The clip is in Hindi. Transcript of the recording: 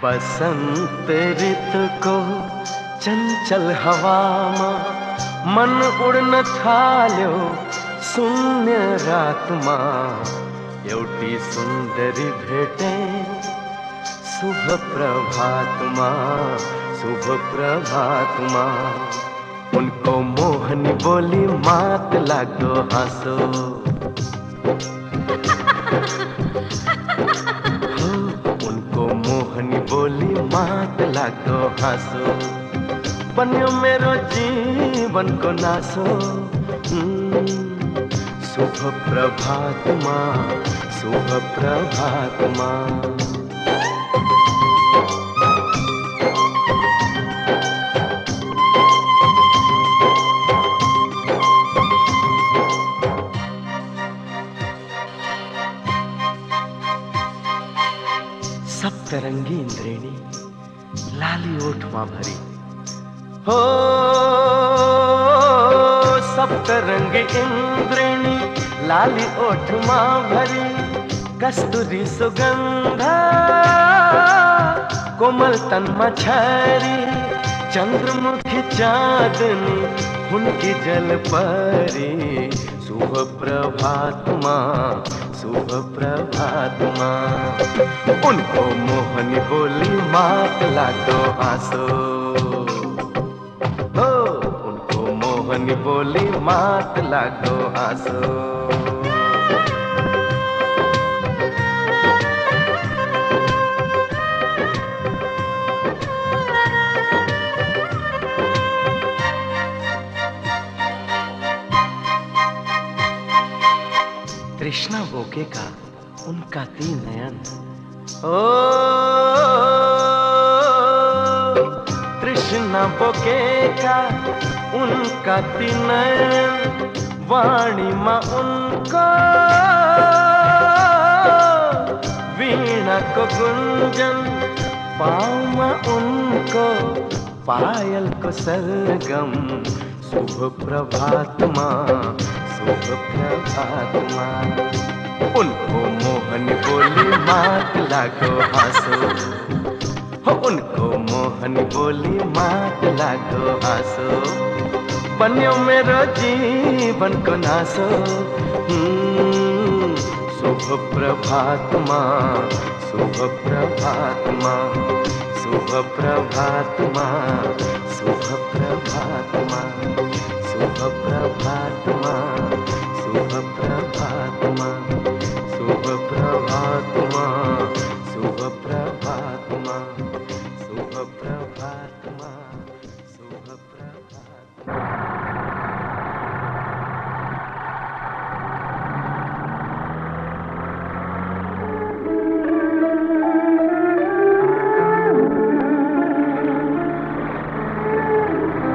बसंत ऋतु को चंचल हवा में मन उड़न थाल्यो शून्य रात में एवटी सुंदरी भेटे शुभ प्रभात माँ शुभ प्रभात माँ। उनको मोहनी बोली मात लागो हंसो उनको मोहनी बोली मात लागो हंसो बन्यो मेरो जीवन को नासो। शुभ प्रभात माँ शुभ प्रभात माँ। सप्तरंगी इंद्रेणी लाली ओठ मां भरी हो सप्तरंगी इंद्रेणी लाली ओठ मां भरी कस्तूरी सुगंधा कोमल तन मछरी चंद्रमुखी चांदनी उनकी जल परी। शुभ प्रभात माँ शुभ प्रभात माँ। उनको मोहनी बोली मात लागो हंसो हो उनको मोहनी बोली मात लागो हंसो। कृष्णा बोके का उनका तीन नयन ओ कृष्णा बोके का उनका तीन नयन वाणी माँ उनको वीणा को गुंजन पाँव माँ उनको पायल को सरगम। शुभ प्रभात माँ शुभ प्रभात माँ। उनको मोहन बोली मात लागो हंसो हो उनको मोहन बोली मात लागो हंसो बन्यो मेरो जीवन को नासो। शुभ प्रभात माँ शुभ प्रभात माँ शुभ प्रभात माँ शुभ प्रभात माँ शुभ प्रभात माँ शुभ प्रभात माँ शुभ प्रभात माँ शुभ प्रभात माँ शुभ प्रभात।